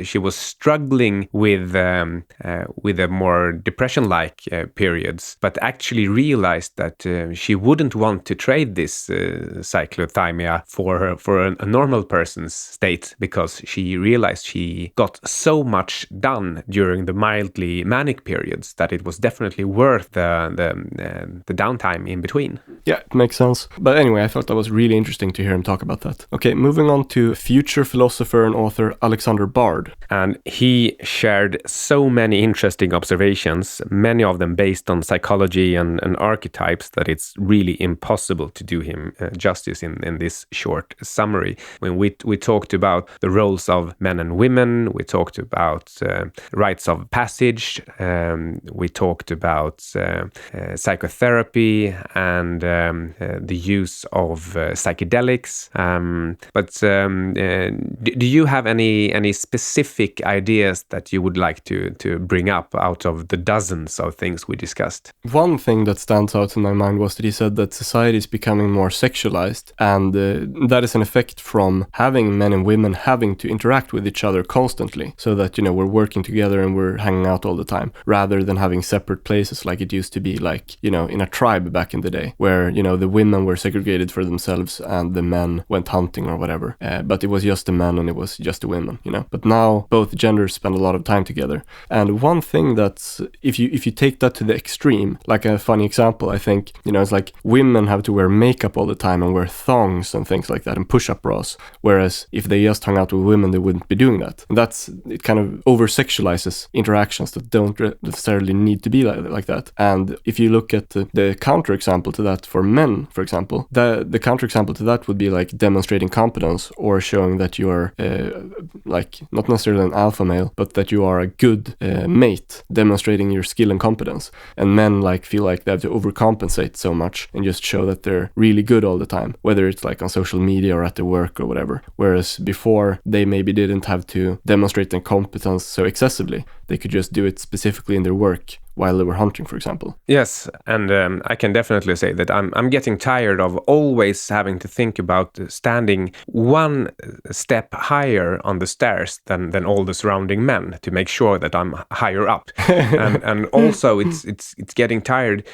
she was struggling with a more depression-like periods, but actually realized that she wouldn't want to trade this cyclothymia for a normal person's state because she realized she got so much done during the mildly manic periods that it was definitely worth the downtime in between. Yeah, it makes sense. But anyway, I thought that was really interesting to hear him talk about that. Okay, moving on to future philosopher and author Alexander Bard. And he shared so many interesting observations, many of them based on psychology and archetypes, that it's really impossible to do him justice in this short summary. When we talked about the roles of men and women, we talked about rites of passage, we talked about psychotherapy and the use of psychedelics. Do you have any specific ideas that you would like to bring up out of the dozens of things we discussed? One thing that stands out in my mind was that he said that society is becoming more sexualized, and that is an effect from having men and women having to interact with each other constantly, so that we're working together and we're hanging out all the time, rather than having separate places like it used to be, like in a tribe back in the day, where where, you know, the women were segregated for themselves and the men went hunting or whatever. But it was just the men and it was just the women, you know. But now both genders spend a lot of time together. And one thing that's, if you take that to the extreme, like a funny example, I think, you know, it's like women have to wear makeup all the time and wear thongs and things like that and push-up bras. Whereas if they just hung out with women, they wouldn't be doing that. And it kind of over-sexualizes interactions that don't necessarily need to be like that. And if you look at the counterexample to that for men, for example, the counterexample to that would be like demonstrating competence or showing that you are like not necessarily an alpha male, but that you are a good mate, demonstrating your skill and competence. And men like feel like they have to overcompensate so much and just show that they're really good all the time, whether it's like on social media or at their work or whatever. Whereas before, they maybe didn't have to demonstrate their competence so excessively. They could just do it specifically in their work while they were hunting, for example. Yes, and I can definitely say that I'm getting tired of always having to think about standing one step higher on the stairs than all the surrounding men to make sure that I'm higher up. and also it's getting tired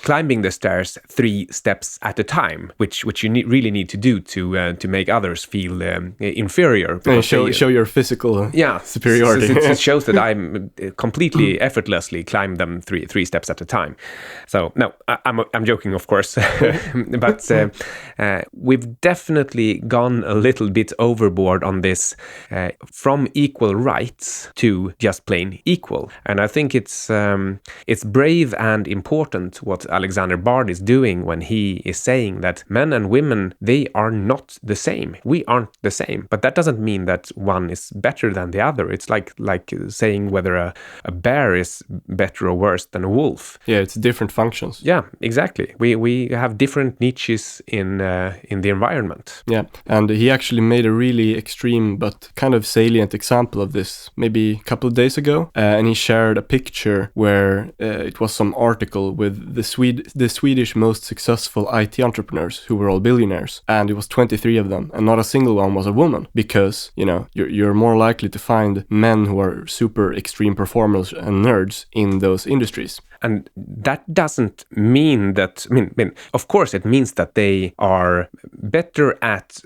climbing the stairs 3 steps at a time, which you really need to do to make others feel inferior. And show your physical superiority. So it shows that I'm completely effortlessly climb them three steps at a time. So no, I'm joking, of course, but we've definitely gone a little bit overboard on this from equal rights to just plain equal. And I think it's brave and important what Alexander Bard is doing when he is saying that men and women, they are not the same. We aren't the same. But that doesn't mean that one is better than the other. It's like saying whether a bear is better or worse than a wolf. Yeah, it's different functions. Yeah, exactly. We have different niches in the environment. Yeah, and he actually made a really extreme but kind of salient example of this maybe a couple of days ago. And he shared a picture where it was some article with the Swedish most successful IT entrepreneurs who were all billionaires, and it was 23 of them, and not a single one was a woman, because, you know, you're more likely to find men who are super extreme performers and nerds in those industries. And that doesn't mean that, I mean, of course it means that they are better at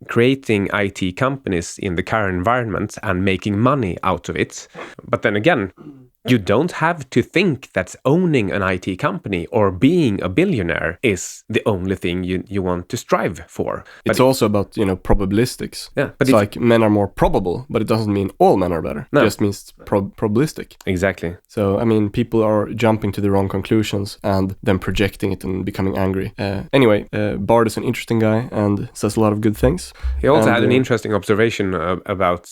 creating IT companies in the current environment and making money out of it. But then again, you don't have to think that owning an IT company or being a billionaire is the only thing you want to strive for. It's also about, you know, probabilistics. Yeah, but it's like men are more probable, but it doesn't mean all men are better. No. It just means probabilistic. Exactly. So, I mean, people are jumping to the wrong conclusions and then projecting it and becoming angry. Anyway, Bard is an interesting guy and says a lot of good things. He also had an interesting observation about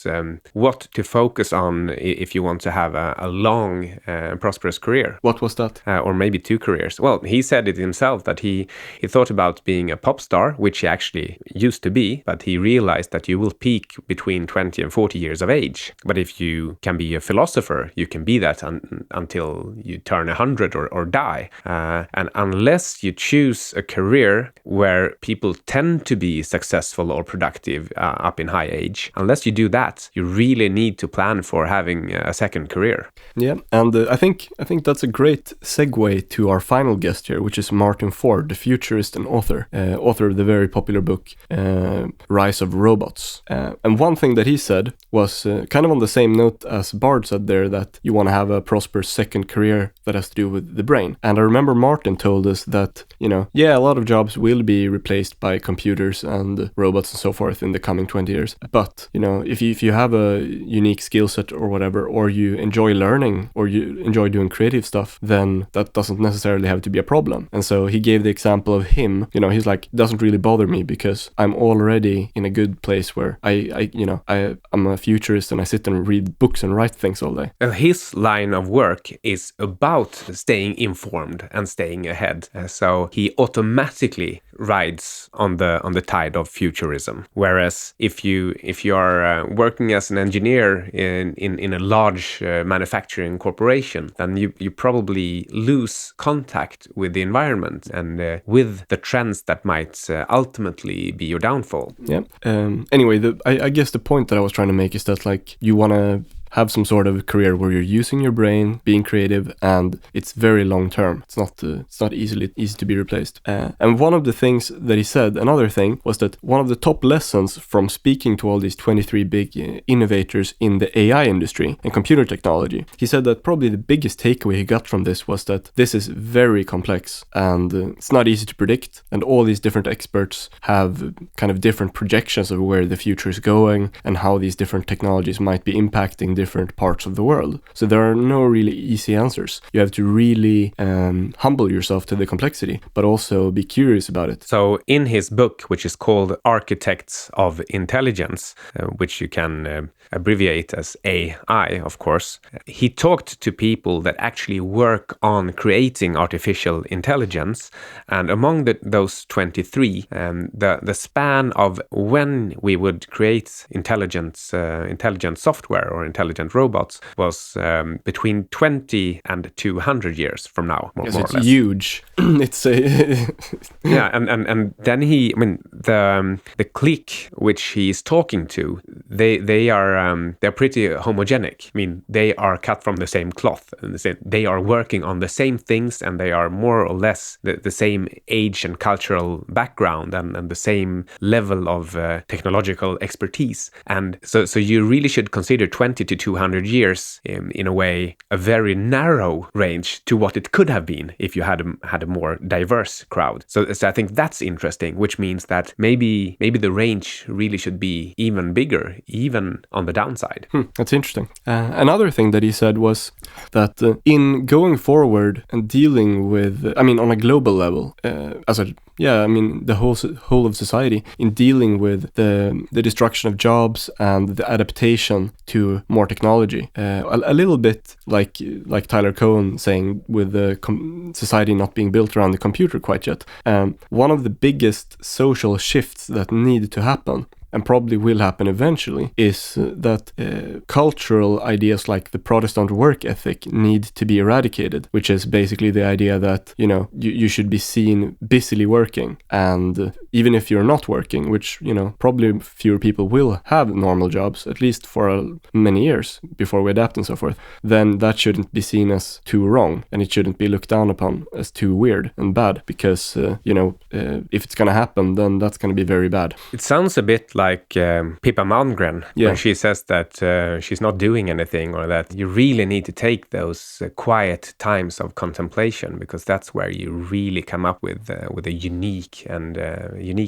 what to focus on if you want to have a long, prosperous career. What was that? Or maybe 2 careers. Well, he said it himself that he thought about being a pop star, which he actually used to be, but he realized that you will peak between 20 and 40 years of age. But if you can be a philosopher, you can be that until you turn 100 or die. And unless you choose a career where people tend to be successful or productive up in high age, unless you do that, you really need to plan for having a second career. Yeah, and I think that's a great segue to our final guest here, which is Martin Ford, the futurist and author of the very popular book Rise of Robots. And one thing that he said was kind of on the same note as Bard said there, that you want to have a prosperous second career that has to do with the brain. And I remember Martin told us that, you know, yeah, a lot of jobs will be replaced by computers and robots and so forth in the coming 20 years. But, you know, if you have a unique skill set or whatever, or you enjoy learning or you enjoy doing creative stuff, then that doesn't necessarily have to be a problem. And so he gave the example of him, you know, he's like, it doesn't really bother me because I'm already in a good place where I'm a futurist and I sit and read books and write things all day. His line of work is about staying informed and staying ahead. So he automatically rides on the tide of futurism. Whereas if you are working as an engineer in a large manufacturing corporation, then you probably lose contact with the environment and with the trends that might ultimately be your downfall. Yeah. Anyway, I guess the point that I was trying to make is that, like, you want to have some sort of career where you're using your brain, being creative, and it's very long term. It's not easy to be replaced. And one of the things that he said, another thing, was that one of the top lessons from speaking to all these 23 big innovators in the AI industry and computer technology, he said that probably the biggest takeaway he got from this was that this is very complex and it's not easy to predict, and all these different experts have kind of different projections of where the future is going and how these different technologies might be impacting different parts of the world. So there are no really easy answers. You have to really humble yourself to the complexity, but also be curious about it. So in his book, which is called Architects of Intelligence, which you can abbreviate as AI, of course, he talked to people that actually work on creating artificial intelligence. And among those 23, the span of when we would create intelligent software or intelligent robots was between 20 and 200 years from now, more or less. Huge. It's a yeah, and then the clique which he is talking to, they're pretty homogenic. I mean, they are cut from the same cloth, and they are working on the same things, and they are more or less the same age and cultural background and the same level of technological expertise. And so you really should consider 20 to 200 years in a way a very narrow range to what it could have been if you had a more diverse crowd. So I think that's interesting, which means that maybe the range really should be even bigger, even on the downside. That's interesting. Another thing that he said was that in going forward and dealing with, I mean, on a global level, the whole of society, in dealing with the destruction of jobs and the adaptation to more technology, a little bit like Tyler Cohen saying with the society not being built around the computer quite yet. One of the biggest social shifts that need to happen, and probably will happen eventually, is that cultural ideas like the Protestant work ethic need to be eradicated, which is basically the idea that, you should be seen busily working, and even if you're not working, which, probably fewer people will have normal jobs, at least for many years before we adapt and so forth, then that shouldn't be seen as too wrong, and it shouldn't be looked down upon as too weird and bad, because, if it's going to happen, then that's going to be very bad. It sounds a bit like Pippa Malmgren, when she says that she's not doing anything, or that you really need to take those quiet times of contemplation, because that's where you really come up with a unique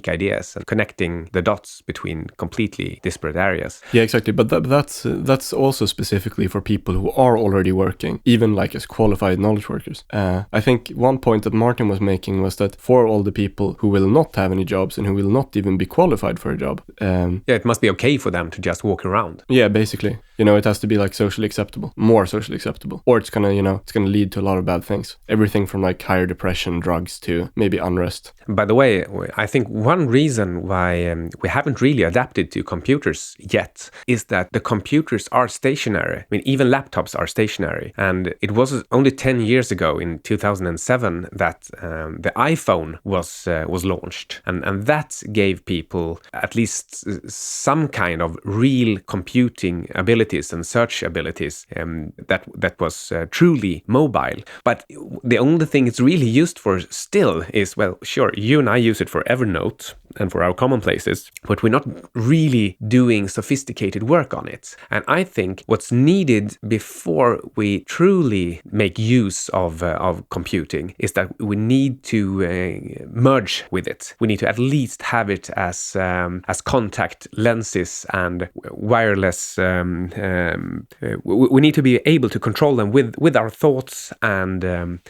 ideas and connecting the dots between completely disparate areas. Yeah, exactly. But that's also specifically for people who are already working, even like as qualified knowledge workers. I think one point that Martin was making was that for all the people who will not have any jobs and who will not even be qualified for a job, it must be okay for them to just walk around. Yeah, basically. It has to be like socially acceptable, more socially acceptable, or it's gonna lead to a lot of bad things. Everything from like higher depression, drugs, to maybe unrest. By the way, I think one reason why we haven't really adapted to computers yet is that the computers are stationary. I mean, even laptops are stationary. And it was only 10 years ago, in 2007, that the iPhone was launched. And that gave people at least some kind of real computing abilities and search abilities that was truly mobile. But the only thing it's really used for still is, well, sure, you and I use it for Evernote and for our commonplaces, but we're not really doing sophisticated work on it. And I think what's needed before we truly make use of computing is that we need to merge with it. We need to at least have it as contact lenses and wireless. We need to be able to control them with our thoughts and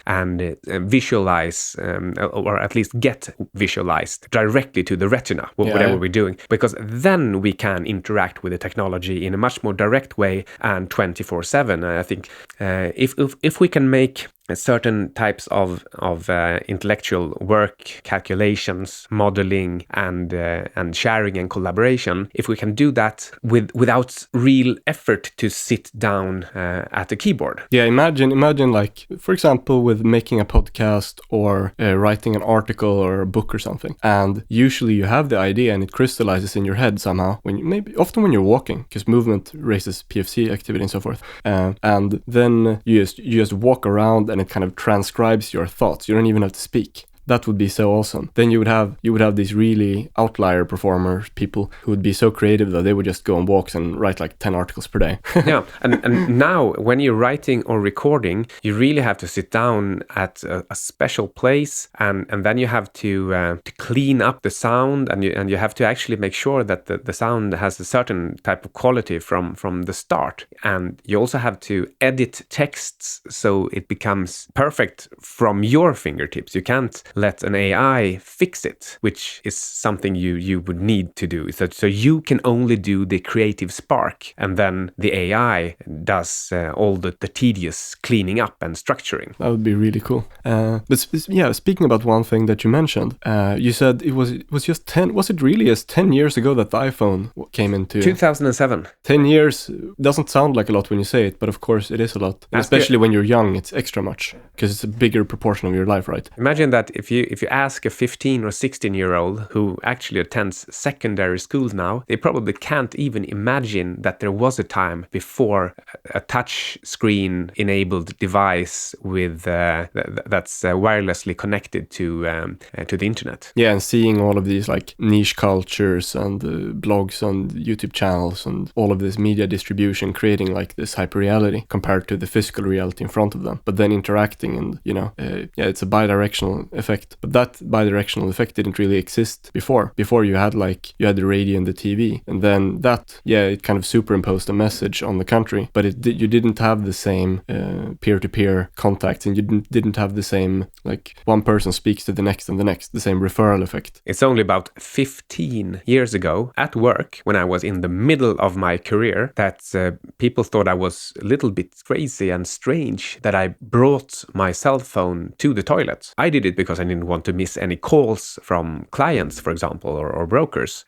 visualize, or at least get visualized directly to the retina, whatever we're doing, because then we can interact with the technology in a much more direct way and 24/7. I think if we can make certain types of intellectual work, calculations, modeling, and sharing and collaboration, if we can do that without real effort to sit down at a keyboard. Yeah, imagine like, for example, with making a podcast or writing an article or a book or something. And usually you have the idea and it crystallizes in your head somehow, often when you're walking, because movement raises PFC activity and so forth. And then you just walk around and it kind of transcribes your thoughts. You don't even have to speak. That would be so awesome. Then you would have these really outlier performers, people who would be so creative that they would just go on walks and write like 10 articles per day. Yeah, and now when you're writing or recording, you really have to sit down at a special place, and then you have to clean up the sound, and you have to actually make sure that the sound has a certain type of quality from the start, and you also have to edit texts so it becomes perfect from your fingertips. You can't let an AI fix it, which is something you would need to do. So you can only do the creative spark, and then the AI does all the tedious cleaning up and structuring. That would be really cool. But speaking about one thing that you mentioned, you said it was just 10. Was it really just 10 years ago that the iPhone came into 2007? 10 years doesn't sound like a lot when you say it, but of course it is a lot. Especially when you're young, it's extra much because it's a bigger proportion of your life, right? Imagine that if you ask a 15 or 16-year-old who actually attends secondary school now, they probably can't even imagine that there was a time before a touch screen enabled device with that's wirelessly connected to the internet. Yeah, and seeing all of these like niche cultures and blogs on YouTube channels and all of this media distribution creating like this hyper reality compared to the physical reality in front of them, but then interacting and it's a bidirectional effect. But that bidirectional effect didn't really exist before. Before you had the radio and the TV, and then it kind of superimposed a message on the country, but you didn't have the same peer-to-peer contacts, and you didn't have the same like one person speaks to the next and the next, the same referral effect. It's only about 15 years ago at work, when I was in the middle of my career, that people thought I was a little bit crazy and strange that I brought my cell phone to the toilet. I did it because I didn't want to miss any calls from clients, for example, or brokers.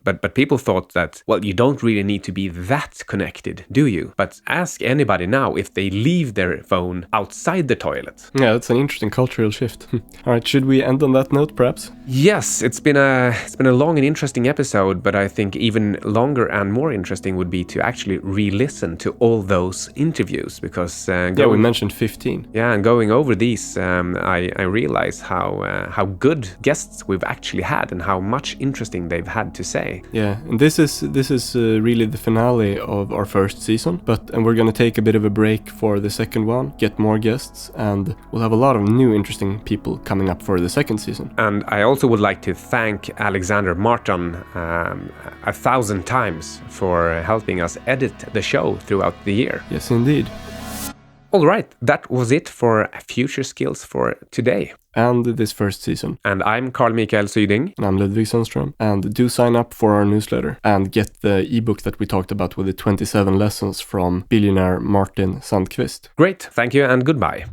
But people thought that, well, you don't really need to be that connected, do you? But ask anybody now if they leave their phone outside the toilet. Yeah, that's an interesting cultural shift. All right, should we end on that note, perhaps? Yes, it's been a long and interesting episode, but I think even longer and more interesting would be to actually re-listen to all those interviews, because we mentioned 15. Yeah, and going over these, I realize how good guests we've actually had and how much interesting they've had to say. Yeah, and this is really the finale of our first season, and we're gonna take a bit of a break for the second one, get more guests, and we'll have a lot of new interesting people coming up for the second season. And I also would like to thank Alexander Martin 1,000 times for helping us edit the show throughout the year. Yes, indeed. All right, that was it for Future Skills for today. And this first season. And I'm Karl-Mikael Syding. And I'm Ludvig Sunstrom. And do sign up for our newsletter and get the ebook that we talked about with the 27 lessons from billionaire Martin Sandqvist. Great, thank you and goodbye.